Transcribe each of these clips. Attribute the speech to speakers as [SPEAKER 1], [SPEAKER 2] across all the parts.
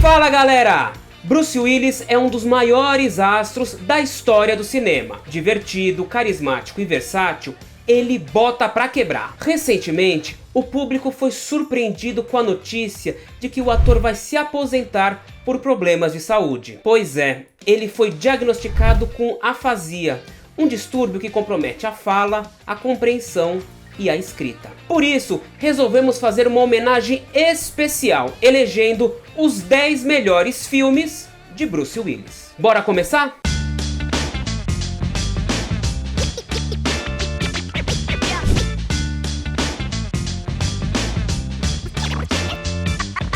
[SPEAKER 1] Fala galera! Bruce Willis é um dos maiores astros da história do cinema. Divertido, carismático e versátil, ele bota pra quebrar. Recentemente, o público foi surpreendido com a notícia de que o ator vai se aposentar por problemas de saúde. Pois é, ele foi diagnosticado com afasia, um distúrbio que compromete a fala, a compreensão e a escrita. Por isso, resolvemos fazer uma homenagem especial, elegendo os 10 melhores filmes de Bruce Willis. Bora começar?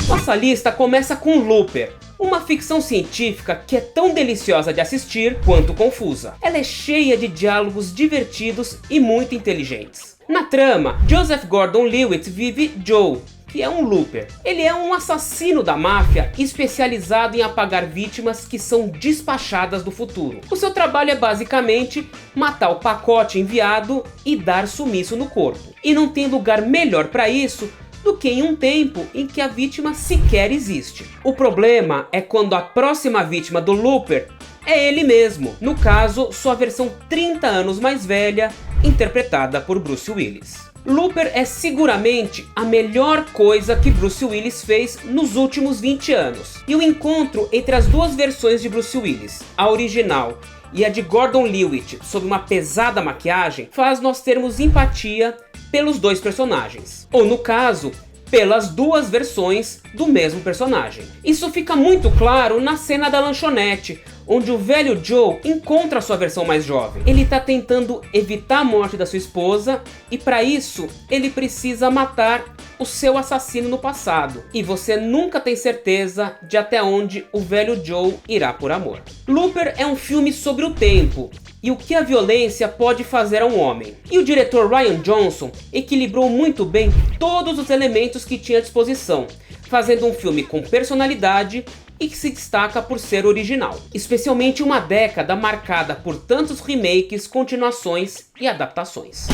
[SPEAKER 1] Nossa lista começa com Looper, uma ficção científica que é tão deliciosa de assistir quanto confusa. Ela é cheia de diálogos divertidos e muito inteligentes. Na trama, Joseph Gordon-Levitt vive Joe, que é um looper. Ele é um assassino da máfia especializado em apagar vítimas que são despachadas do futuro. O seu trabalho é basicamente matar o pacote enviado e dar sumiço no corpo. E não tem lugar melhor para isso do que em um tempo em que a vítima sequer existe. O problema é quando a próxima vítima do looper é ele mesmo, no caso, sua versão 30 anos mais velha, interpretada por Bruce Willis. Looper é seguramente a melhor coisa que Bruce Willis fez nos últimos 20 anos. E o encontro entre as duas versões de Bruce Willis, a original e a de Gordon-Levitt, sob uma pesada maquiagem, faz nós termos empatia pelos dois personagens. Ou no caso, pelas duas versões do mesmo personagem. Isso fica muito claro na cena da lanchonete, onde o velho Joe encontra sua versão mais jovem. Ele está tentando evitar a morte da sua esposa e para isso ele precisa matar o seu assassino no passado. E você nunca tem certeza de até onde o velho Joe irá por amor. Looper é um filme sobre o tempo e o que a violência pode fazer a um homem. E o diretor Rian Johnson equilibrou muito bem todos os elementos que tinha à disposição, fazendo um filme com personalidade e que se destaca por ser original. Especialmente uma década marcada por tantos remakes, continuações e adaptações.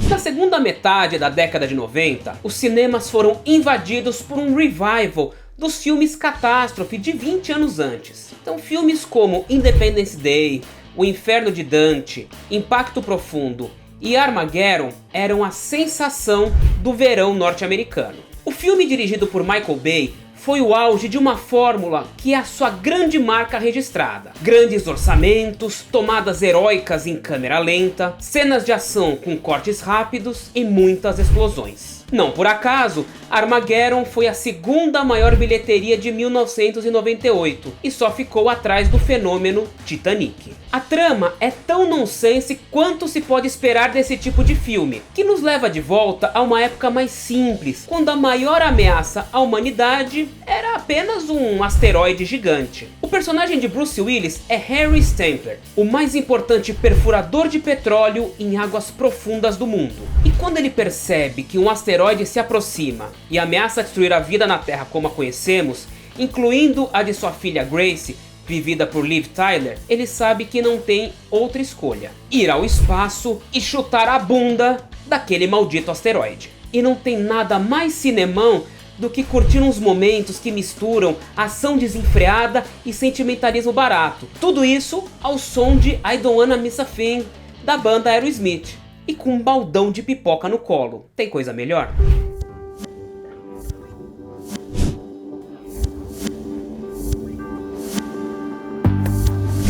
[SPEAKER 1] Na segunda metade da década de 90, os cinemas foram invadidos por um revival dos filmes catástrofe de 20 anos antes. Então filmes como Independence Day, O Inferno de Dante, Impacto Profundo e Armageddon eram a sensação do verão norte-americano. O filme, dirigido por Michael Bay, foi o auge de uma fórmula que é a sua grande marca registrada. Grandes orçamentos, tomadas heróicas em câmera lenta, cenas de ação com cortes rápidos e muitas explosões. Não por acaso, Armageddon foi a segunda maior bilheteria de 1998 e só ficou atrás do fenômeno Titanic. A trama é tão nonsense quanto se pode esperar desse tipo de filme, que nos leva de volta a uma época mais simples, quando a maior ameaça à humanidade era apenas um asteroide gigante. O personagem de Bruce Willis é Harry Stamper, o mais importante perfurador de petróleo em águas profundas do mundo. E quando ele percebe que um asteroide se aproxima e ameaça destruir a vida na Terra como a conhecemos, incluindo a de sua filha Grace, vivida por Liv Tyler, ele sabe que não tem outra escolha: ir ao espaço e chutar a bunda daquele maldito asteroide. E não tem nada mais cinemão do que curtir uns momentos que misturam ação desenfreada e sentimentalismo barato. Tudo isso ao som de I Don't Wanna Miss a Thing, da banda Aerosmith. E com um baldão de pipoca no colo. Tem coisa melhor?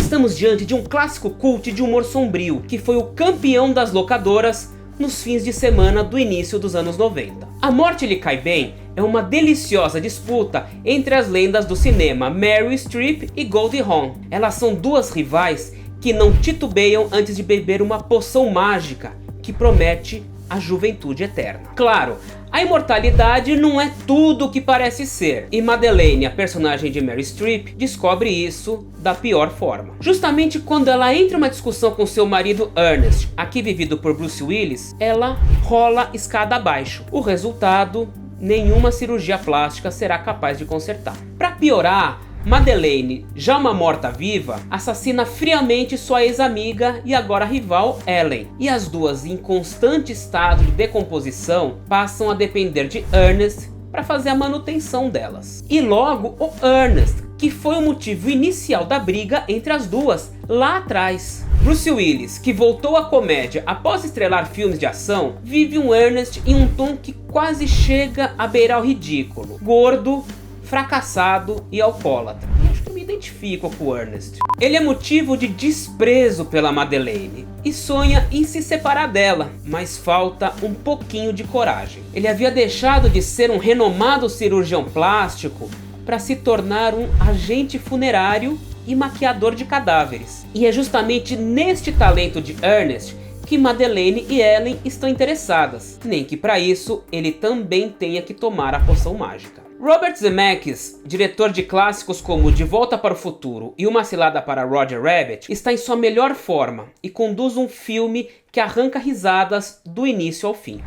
[SPEAKER 1] Estamos diante de um clássico cult de humor sombrio, que foi o campeão das locadoras nos fins de semana do início dos anos 90. A Morte Lhe Cai Bem é uma deliciosa disputa entre as lendas do cinema Meryl Streep e Goldie Hawn. Elas são duas rivais que não titubeiam antes de beber uma poção mágica que promete a juventude eterna. Claro, a imortalidade não é tudo o que parece ser, e Madeleine, a personagem de Meryl Streep, descobre isso da pior forma. Justamente quando ela entra em uma discussão com seu marido Ernest, aqui vivido por Bruce Willis, ela rola escada abaixo. O resultado, nenhuma cirurgia plástica será capaz de consertar. Para piorar, Madeleine, já uma morta-viva, assassina friamente sua ex-amiga e agora rival Ellen. E as duas, em constante estado de decomposição, passam a depender de Ernest para fazer a manutenção delas. E logo o Ernest, que foi o motivo inicial da briga entre as duas lá atrás. Bruce Willis, que voltou à comédia após estrelar filmes de ação, vive um Ernest em um tom que quase chega a beirar o ridículo. Gordo, fracassado e alcoólatra. Acho que eu me identifico com o Ernest. Ele é motivo de desprezo pela Madeleine e sonha em se separar dela, mas falta um pouquinho de coragem. Ele havia deixado de ser um renomado cirurgião plástico para se tornar um agente funerário e maquiador de cadáveres. E é justamente neste talento de Ernest que Madeleine e Ellen estão interessadas, nem que para isso ele também tenha que tomar a poção mágica. Robert Zemeckis, diretor de clássicos como De Volta para o Futuro e Uma Cilada para Roger Rabbit, está em sua melhor forma e conduz um filme que arranca risadas do início ao fim.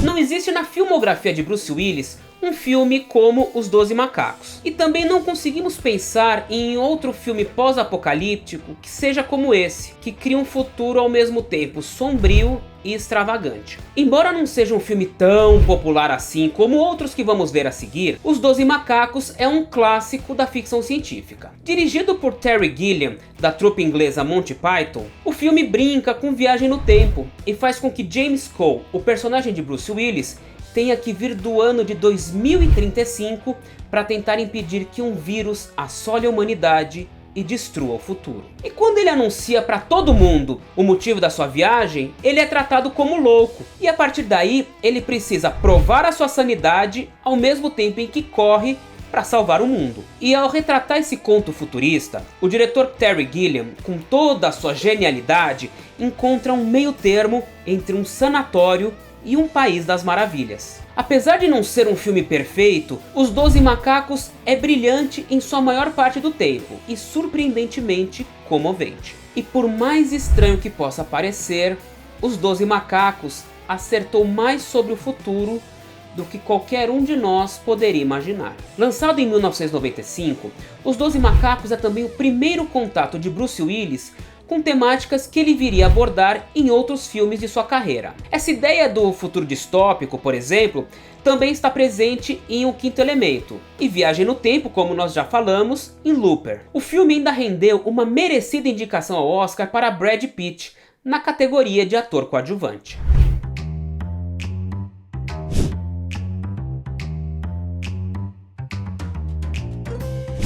[SPEAKER 1] Não existe na filmografia de Bruce Willis um filme como Os 12 Macacos. E também não conseguimos pensar em outro filme pós-apocalíptico que seja como esse, que cria um futuro ao mesmo tempo sombrio e extravagante. Embora não seja um filme tão popular assim como outros que vamos ver a seguir, Os 12 Macacos é um clássico da ficção científica. Dirigido por Terry Gilliam, da trupe inglesa Monty Python, o filme brinca com viagem no tempo e faz com que James Cole, o personagem de Bruce Willis, tenha que vir do ano de 2035 para tentar impedir que um vírus assole a humanidade e destrua o futuro. E quando ele anuncia para todo mundo o motivo da sua viagem, ele é tratado como louco. E a partir daí, ele precisa provar a sua sanidade ao mesmo tempo em que corre para salvar o mundo. E ao retratar esse conto futurista, o diretor Terry Gilliam, com toda a sua genialidade, encontra um meio termo entre um sanatório e um país das maravilhas. Apesar de não ser um filme perfeito, Os 12 Macacos é brilhante em sua maior parte do tempo e surpreendentemente comovente. E por mais estranho que possa parecer, Os 12 Macacos acertou mais sobre o futuro do que qualquer um de nós poderia imaginar. Lançado em 1995, Os 12 Macacos é também o primeiro contato de Bruce Willis com temáticas que ele viria abordar em outros filmes de sua carreira. Essa ideia do futuro distópico, por exemplo, também está presente em O Quinto Elemento, e Viagem no Tempo, como nós já falamos, em Looper. O filme ainda rendeu uma merecida indicação ao Oscar para Brad Pitt, na categoria de ator coadjuvante.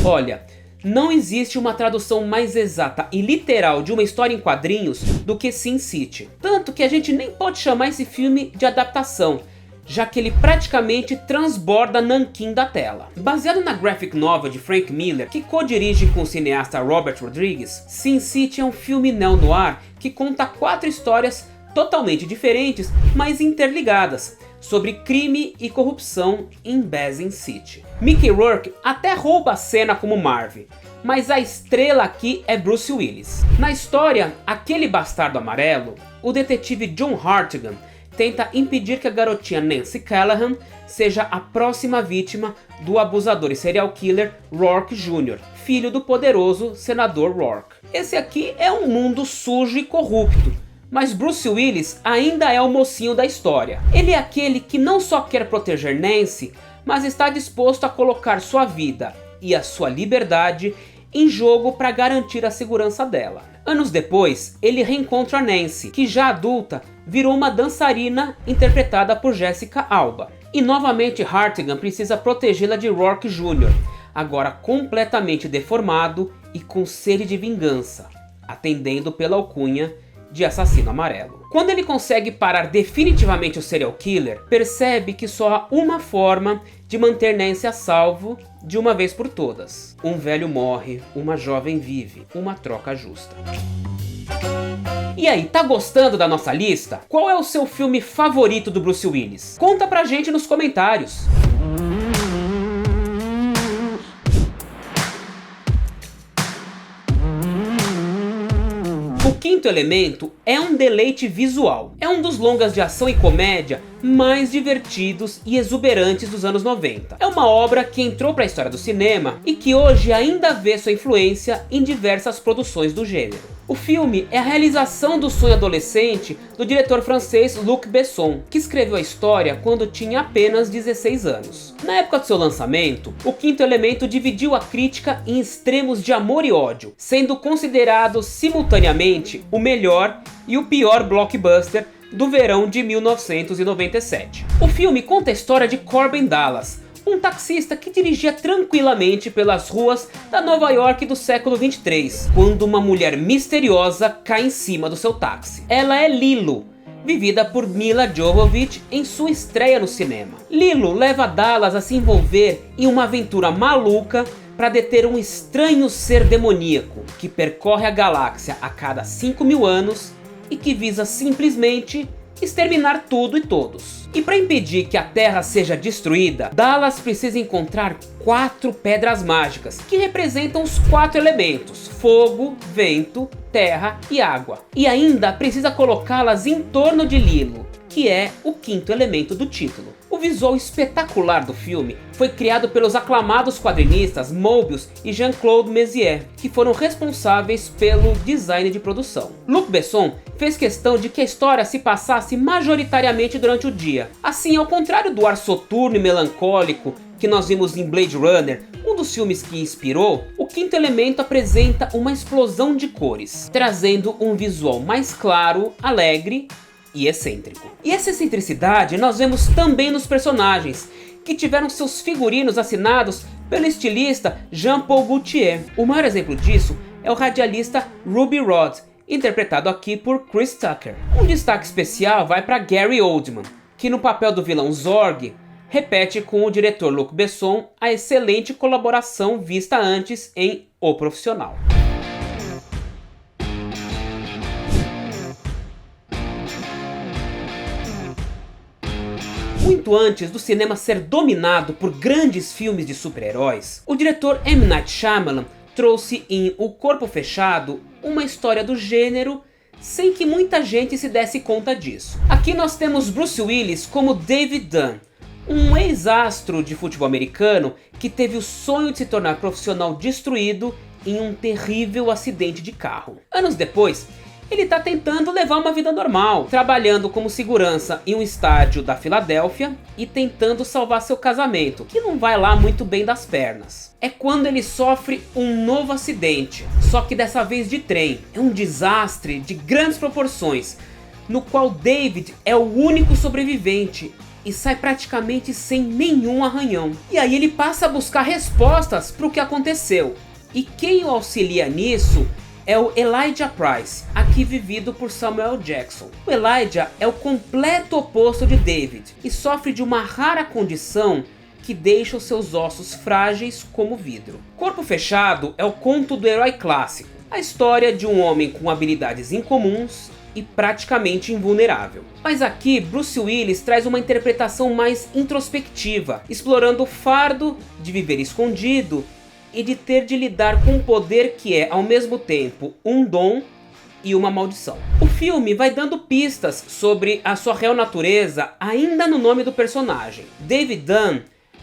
[SPEAKER 1] Olha, não existe uma tradução mais exata e literal de uma história em quadrinhos do que Sin City. Tanto que a gente nem pode chamar esse filme de adaptação, já que ele praticamente transborda Nanquim da tela. Baseado na graphic novel de Frank Miller, que co-dirige com o cineasta Robert Rodrigues, Sin City é um filme neo-noir que conta 4 histórias totalmente diferentes, mas interligadas, sobre crime e corrupção em Basin City. Mickey Rourke até rouba a cena como Marv, mas a estrela aqui é Bruce Willis. Na história Aquele Bastardo Amarelo, o detetive John Hartigan tenta impedir que a garotinha Nancy Callahan seja a próxima vítima do abusador e serial killer Rourke Jr., filho do poderoso senador Rourke. Esse aqui é um mundo sujo e corrupto, mas Bruce Willis ainda é o mocinho da história. Ele é aquele que não só quer proteger Nancy, mas está disposto a colocar sua vida e a sua liberdade em jogo para garantir a segurança dela. Anos depois, ele reencontra Nancy, que já adulta virou uma dançarina interpretada por Jessica Alba. E novamente Hartigan precisa protegê-la de Rourke Jr., agora completamente deformado e com sede de vingança, atendendo pela alcunha de assassino amarelo. Quando ele consegue parar definitivamente o serial killer, percebe que só há uma forma de manter Nancy a salvo de uma vez por todas. Um velho morre, uma jovem vive, uma troca justa. E aí, tá gostando da nossa lista? Qual é o seu filme favorito do Bruce Willis? Conta pra gente nos comentários. O Quinto Elemento é um deleite visual. É um dos longas de ação e comédia mais divertidos e exuberantes dos anos 90. É uma obra que entrou para a história do cinema e que hoje ainda vê sua influência em diversas produções do gênero. O filme é a realização do sonho adolescente do diretor francês Luc Besson, que escreveu a história quando tinha apenas 16 anos. Na época do seu lançamento, o Quinto Elemento dividiu a crítica em extremos de amor e ódio, sendo considerado simultaneamente o melhor e o pior blockbuster do verão de 1997. O filme conta a história de Corbin Dallas, um taxista que dirigia tranquilamente pelas ruas da Nova York do século 23, quando uma mulher misteriosa cai em cima do seu táxi. Ela é Lilo, vivida por Milla Jovovich em sua estreia no cinema. Lilo leva Dallas a se envolver em uma aventura maluca para deter um estranho ser demoníaco que percorre a galáxia a cada 5.000 anos e que visa simplesmente exterminar tudo e todos. E para impedir que a Terra seja destruída, Dallas precisa encontrar 4 pedras mágicas, que representam os 4 elementos: fogo, vento, terra e água. E ainda precisa colocá-las em torno de Lilo, que é o quinto elemento do título. O visual espetacular do filme foi criado pelos aclamados quadrinistas Moebius e Jean-Claude Mézières, que foram responsáveis pelo design de produção. Luc Besson fez questão de que a história se passasse majoritariamente durante o dia. Assim, ao contrário do ar soturno e melancólico que nós vimos em Blade Runner, um dos filmes que inspirou, o Quinto Elemento apresenta uma explosão de cores, trazendo um visual mais claro, alegre e excêntrico. E essa excentricidade nós vemos também nos personagens, que tiveram seus figurinos assinados pelo estilista Jean-Paul Gaultier. O maior exemplo disso é o radialista Ruby Rhod, interpretado aqui por Chris Tucker. Um destaque especial vai para Gary Oldman, que no papel do vilão Zorg repete com o diretor Luc Besson a excelente colaboração vista antes em O Profissional. Muito antes do cinema ser dominado por grandes filmes de super-heróis, o diretor M. Night Shyamalan trouxe em O Corpo Fechado uma história do gênero sem que muita gente se desse conta disso. Aqui nós temos Bruce Willis como David Dunn, um ex-astro de futebol americano que teve o sonho de se tornar profissional destruído em um terrível acidente de carro. Anos depois, ele está tentando levar uma vida normal, trabalhando como segurança em um estádio da Filadélfia e tentando salvar seu casamento, que não vai lá muito bem das pernas. É quando ele sofre um novo acidente, só que dessa vez de trem. É um desastre de grandes proporções, no qual David é o único sobrevivente e sai praticamente sem nenhum arranhão. E aí ele passa a buscar respostas para o que aconteceu. E quem o auxilia nisso é o Elijah Price, aqui vivido por Samuel Jackson. O Elijah é o completo oposto de David e sofre de uma rara condição que deixa os seus ossos frágeis como vidro. Corpo Fechado é o conto do herói clássico, a história de um homem com habilidades incomuns e praticamente invulnerável. Mas aqui Bruce Willis traz uma interpretação mais introspectiva, explorando o fardo de viver escondido e de ter de lidar com um poder que é ao mesmo tempo um dom e uma maldição. O filme vai dando pistas sobre a sua real natureza ainda no nome do personagem. David Dunn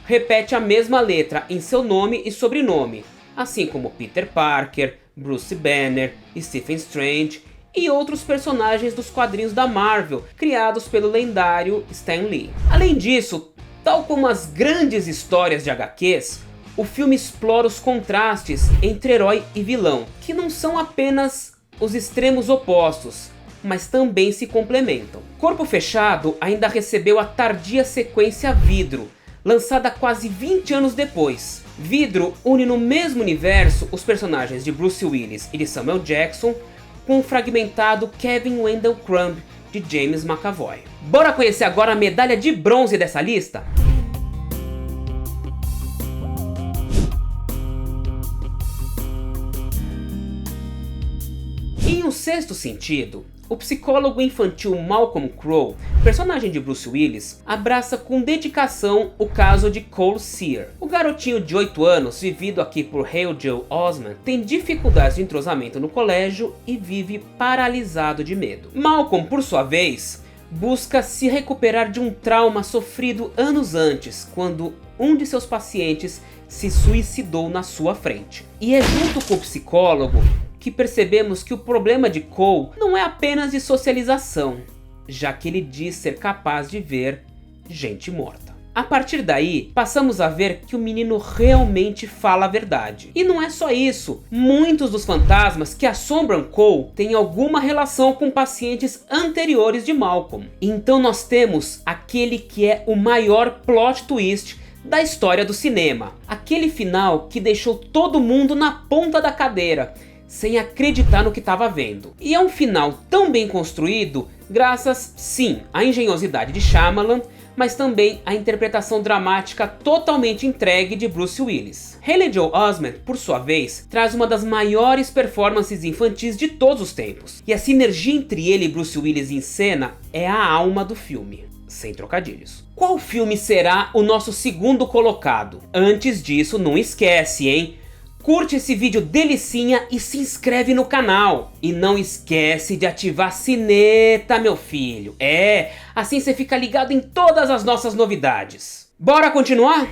[SPEAKER 1] repete a mesma letra em seu nome e sobrenome, assim como Peter Parker, Bruce Banner, Stephen Strange e outros personagens dos quadrinhos da Marvel, criados pelo lendário Stan Lee. Além disso, tal como as grandes histórias de HQs, o filme explora os contrastes entre herói e vilão, que não são apenas os extremos opostos, mas também se complementam. Corpo Fechado ainda recebeu a tardia sequência Vidro, lançada quase 20 anos depois. Vidro une no mesmo universo os personagens de Bruce Willis e de Samuel Jackson, com o fragmentado Kevin Wendell Crumb de James McAvoy. Bora conhecer agora a medalha de bronze dessa lista? Em Um Sexto Sentido, o psicólogo infantil Malcolm Crowe, personagem de Bruce Willis, abraça com dedicação o caso de Cole Sear. O garotinho de 8 anos, vivido aqui por Haley Joel Osment, tem dificuldades de entrosamento no colégio e vive paralisado de medo. Malcolm, por sua vez, busca se recuperar de um trauma sofrido anos antes, quando um de seus pacientes se suicidou na sua frente. E é junto com o psicólogo que percebemos que o problema de Cole não é apenas de socialização, já que ele diz ser capaz de ver gente morta. A partir daí, passamos a ver que o menino realmente fala a verdade. E não é só isso, muitos dos fantasmas que assombram Cole têm alguma relação com pacientes anteriores de Malcolm. Então nós temos aquele que é o maior plot twist da história do cinema. Aquele final que deixou todo mundo na ponta da cadeira, sem acreditar no que estava vendo. E é um final tão bem construído, graças sim à engenhosidade de Shyamalan, mas também à interpretação dramática totalmente entregue de Bruce Willis. Haley Joel Osment, por sua vez, traz uma das maiores performances infantis de todos os tempos. E a sinergia entre ele e Bruce Willis em cena é a alma do filme. Sem trocadilhos. Qual filme será o nosso segundo colocado? Antes disso, não esquece, hein? Curte esse vídeo delicinha e se inscreve no canal. E não esquece de ativar a sineta, meu filho. Assim você fica ligado em todas as nossas novidades. Bora continuar?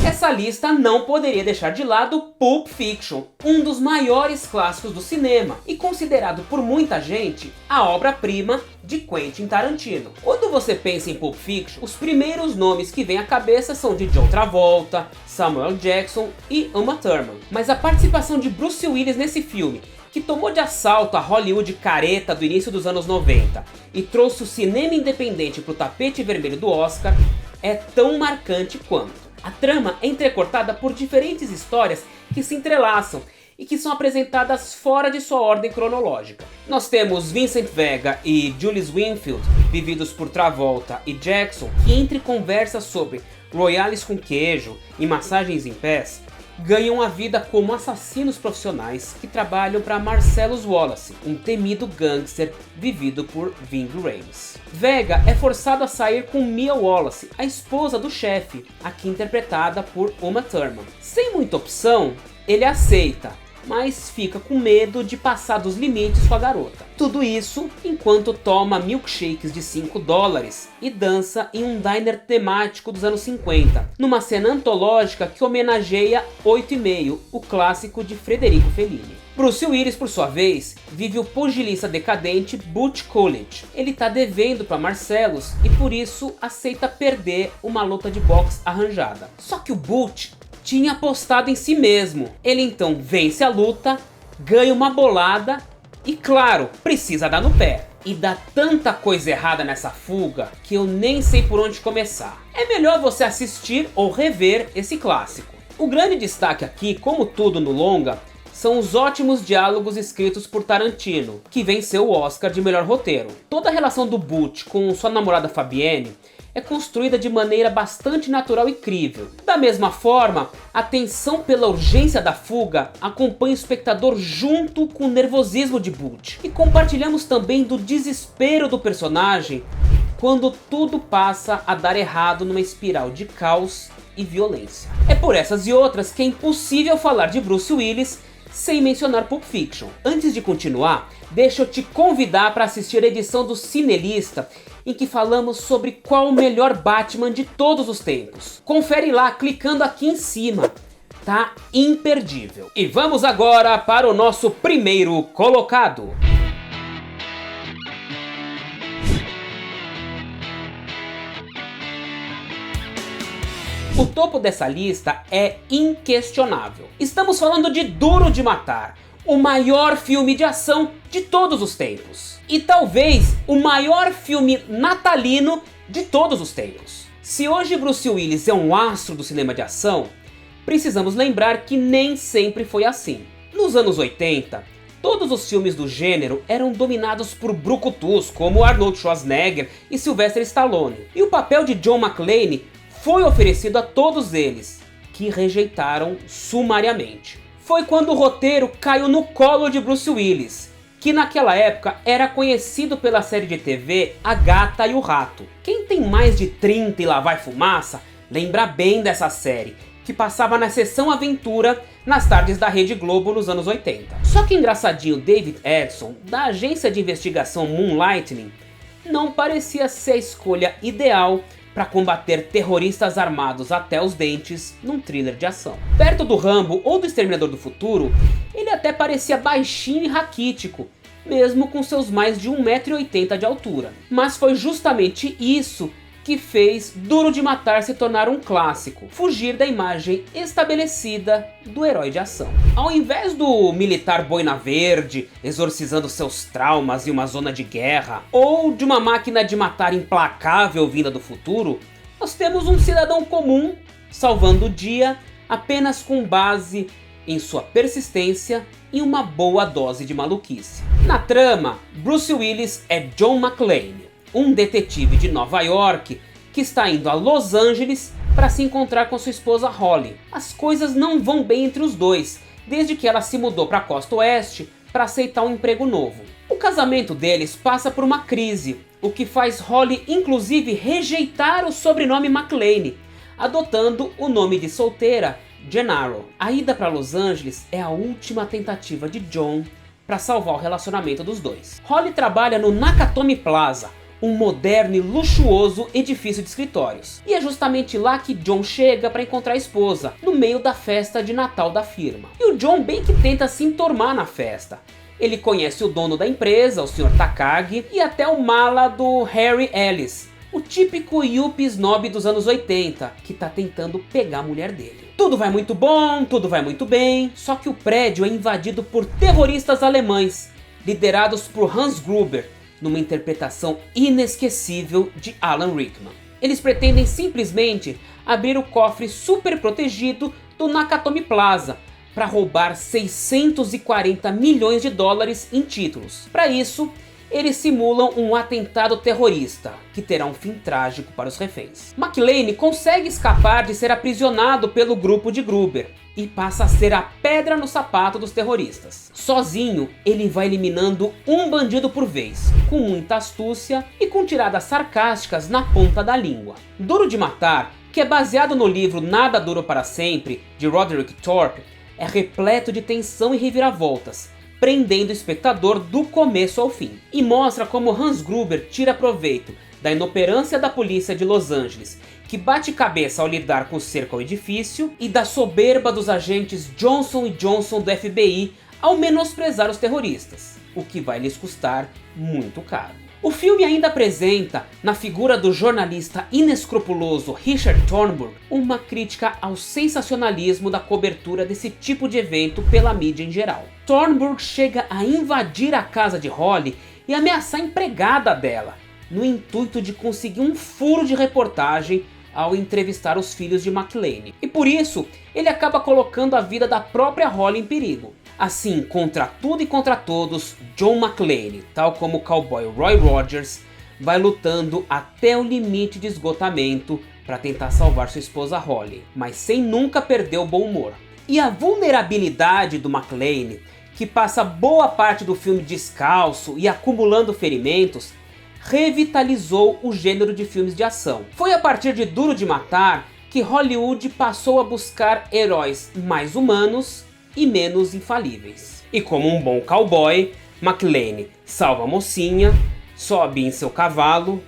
[SPEAKER 1] Essa lista não poderia deixar de lado Pulp Fiction, um dos maiores clássicos do cinema e considerado por muita gente a obra-prima de Quentin Tarantino. Quando você pensa em Pulp Fiction, os primeiros nomes que vêm à cabeça são de John Travolta, Samuel Jackson e Uma Thurman. Mas a participação de Bruce Willis nesse filme, que tomou de assalto a Hollywood careta do início dos anos 90 e trouxe o cinema independente para o tapete vermelho do Oscar, é tão marcante quanto. A trama é entrecortada por diferentes histórias que se entrelaçam e que são apresentadas fora de sua ordem cronológica. Nós temos Vincent Vega e Julius Winfield, vividos por Travolta e Jackson, que entre conversas sobre royales com queijo e massagens em pés, ganham a vida como assassinos profissionais que trabalham para Marcellus Wallace, um temido gangster vivido por Ving Rhames. Vega é forçado a sair com Mia Wallace, a esposa do chefe, aqui interpretada por Uma Thurman. Sem muita opção, ele aceita, mas fica com medo de passar dos limites com a garota. Tudo isso enquanto toma milkshakes de $5 e dança em um diner temático dos anos 50, numa cena antológica que homenageia 8,5, o clássico de Federico Fellini. Bruce Willis, por sua vez, vive o pugilista decadente Butch Coolidge. Ele tá devendo para Marcellus e por isso aceita perder uma luta de boxe arranjada. Só que o Butch tinha apostado em si mesmo. Ele então vence a luta, ganha uma bolada e, claro, precisa dar no pé. E dá tanta coisa errada nessa fuga que eu nem sei por onde começar. É melhor você assistir ou rever esse clássico. O grande destaque aqui, como tudo no longa, são os ótimos diálogos escritos por Tarantino, que venceu o Oscar de melhor roteiro. Toda a relação do Butch com sua namorada Fabienne é construída de maneira bastante natural e crível. Da mesma forma, a tensão pela urgência da fuga acompanha o espectador junto com o nervosismo de Butch. E compartilhamos também do desespero do personagem quando tudo passa a dar errado numa espiral de caos e violência. É por essas e outras que é impossível falar de Bruce Willis sem mencionar Pulp Fiction. Antes de continuar, deixa eu te convidar para assistir a edição do Cinelista, em que falamos sobre qual o melhor Batman de todos os tempos. Confere lá clicando aqui em cima, tá imperdível. E vamos agora para o nosso primeiro colocado. O topo dessa lista é inquestionável. Estamos falando de Duro de Matar, o maior filme de ação de todos os tempos. E talvez o maior filme natalino de todos os tempos. Se hoje Bruce Willis é um astro do cinema de ação, precisamos lembrar que nem sempre foi assim. Nos anos 80, todos os filmes do gênero eram dominados por brucutus como Arnold Schwarzenegger e Sylvester Stallone. E o papel de John McClane foi oferecido a todos eles, que rejeitaram sumariamente. Foi quando o roteiro caiu no colo de Bruce Willis, que naquela época era conhecido pela série de TV A Gata e o Rato. Quem tem mais de 30 e lá vai fumaça, lembra bem dessa série, que passava na Sessão Aventura nas tardes da Rede Globo nos anos 80. Só que o engraçadinho David Edson, da agência de investigação Moonlightning, não parecia ser a escolha ideal para combater terroristas armados até os dentes num thriller de ação. Perto do Rambo ou do Exterminador do Futuro, ele até parecia baixinho e raquítico, mesmo com seus mais de 1,80 m de altura. Mas foi justamente isso que fez Duro de Matar se tornar um clássico, fugir da imagem estabelecida do herói de ação. Ao invés do militar boina verde exorcizando seus traumas em uma zona de guerra, ou de uma máquina de matar implacável vinda do futuro, nós temos um cidadão comum salvando o dia apenas com base em sua persistência e uma boa dose de maluquice. Na trama, Bruce Willis é John McClane, um detetive de Nova York que está indo a Los Angeles para se encontrar com sua esposa Holly. As coisas não vão bem entre os dois, desde que ela se mudou para a costa oeste para aceitar um emprego novo. O casamento deles passa por uma crise, o que faz Holly inclusive rejeitar o sobrenome McClane, adotando o nome de solteira Gennaro. A ida para Los Angeles é a última tentativa de John para salvar o relacionamento dos dois. Holly trabalha no Nakatomi Plaza, um moderno e luxuoso edifício de escritórios. E é justamente lá que John chega para encontrar a esposa, no meio da festa de Natal da firma. E o John bem que tenta se enturmar na festa. Ele conhece o dono da empresa, o Sr. Takagi, e até o mala do Harry Ellis, o típico yuppie snob dos anos 80, que tá tentando pegar a mulher dele. Tudo vai muito bom, tudo vai muito bem, só que o prédio é invadido por terroristas alemães, liderados por Hans Gruber, numa interpretação inesquecível de Alan Rickman. Eles pretendem simplesmente abrir o cofre super protegido do Nakatomi Plaza para roubar 640 milhões de dólares em títulos. Para isso, eles simulam um atentado terrorista, que terá um fim trágico para os reféns. McClane consegue escapar de ser aprisionado pelo grupo de Gruber e passa a ser a pedra no sapato dos terroristas. Sozinho, ele vai eliminando um bandido por vez, com muita astúcia e com tiradas sarcásticas na ponta da língua. Duro de Matar, que é baseado no livro Nada Dura para Sempre, de Roderick Thorpe, é repleto de tensão e reviravoltas, prendendo o espectador do começo ao fim. E mostra como Hans Gruber tira proveito da inoperância da polícia de Los Angeles, que bate cabeça ao lidar com o cerco ao edifício, e da soberba dos agentes Johnson & Johnson do FBI ao menosprezar os terroristas, o que vai lhes custar muito caro. O filme ainda apresenta, na figura do jornalista inescrupuloso Richard Thornburg, uma crítica ao sensacionalismo da cobertura desse tipo de evento pela mídia em geral. Thornburg chega a invadir a casa de Holly e ameaçar a empregada dela, no intuito de conseguir um furo de reportagem ao entrevistar os filhos de McClane. E por isso, ele acaba colocando a vida da própria Holly em perigo. Assim, contra tudo e contra todos, John McClane, tal como o cowboy Roy Rogers, vai lutando até o limite de esgotamento para tentar salvar sua esposa Holly, mas sem nunca perder o bom humor. E a vulnerabilidade do McClane, que passa boa parte do filme descalço e acumulando ferimentos, revitalizou o gênero de filmes de ação. Foi a partir de Duro de Matar que Hollywood passou a buscar heróis mais humanos e menos infalíveis. E como um bom cowboy, McClane salva a mocinha, sobe em seu cavalo,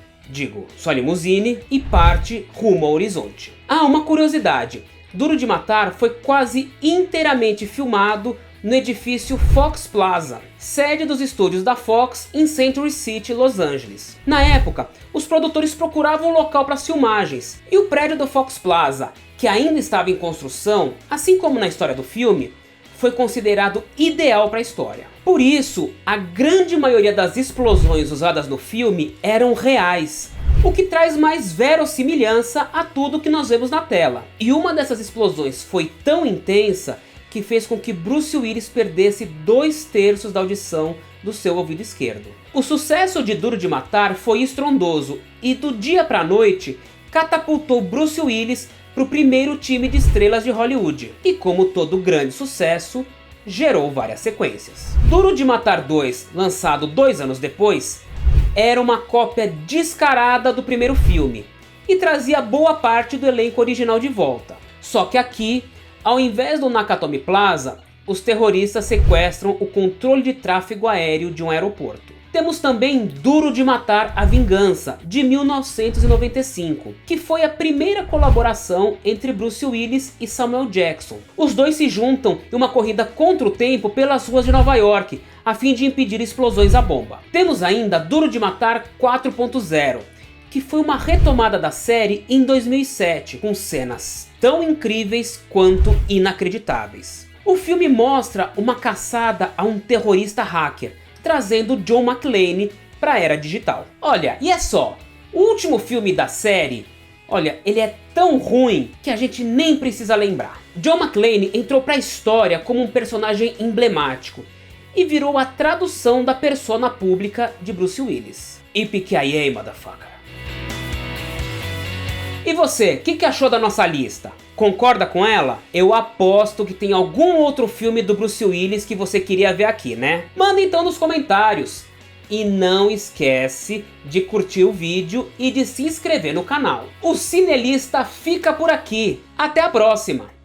[SPEAKER 1] sua limusine, e parte rumo ao horizonte. Ah, uma curiosidade, Duro de Matar foi quase inteiramente filmado no edifício Fox Plaza, sede dos estúdios da Fox em Century City, Los Angeles. Na época, os produtores procuravam um local para as filmagens, e o prédio do Fox Plaza, que ainda estava em construção, assim como na história do filme, foi considerado ideal para a história. Por isso, a grande maioria das explosões usadas no filme eram reais, o que traz mais verossimilhança a tudo que nós vemos na tela. E uma dessas explosões foi tão intensa que fez com que Bruce Willis perdesse 2/3 da audição do seu ouvido esquerdo. O sucesso de Duro de Matar foi estrondoso e do dia para a noite catapultou Bruce Willis para o primeiro time de estrelas de Hollywood. E como todo grande sucesso, gerou várias sequências. Duro de Matar 2, lançado 2 anos depois, era uma cópia descarada do primeiro filme e trazia boa parte do elenco original de volta. Só que aqui, ao invés do Nakatomi Plaza, os terroristas sequestram o controle de tráfego aéreo de um aeroporto. Temos também Duro de Matar a Vingança, de 1995, que foi a primeira colaboração entre Bruce Willis e Samuel Jackson. Os dois se juntam em uma corrida contra o tempo pelas ruas de Nova York, a fim de impedir explosões à bomba. Temos ainda Duro de Matar 4.0, que foi uma retomada da série em 2007, com cenas tão incríveis quanto inacreditáveis. O filme mostra uma caçada a um terrorista hacker, trazendo John McClane para a era digital. Olha, e é só, o último filme da série, olha, ele é tão ruim que a gente nem precisa lembrar. John McClane entrou para a história como um personagem emblemático e virou a tradução da persona pública de Bruce Willis. Yippee-ki-yay, motherfucker. E você, o que achou da nossa lista? Concorda com ela? Eu aposto que tem algum outro filme do Bruce Willis que você queria ver aqui, né? Manda então nos comentários. E não esquece de curtir o vídeo e de se inscrever no canal. O Cinelista fica por aqui. Até a próxima!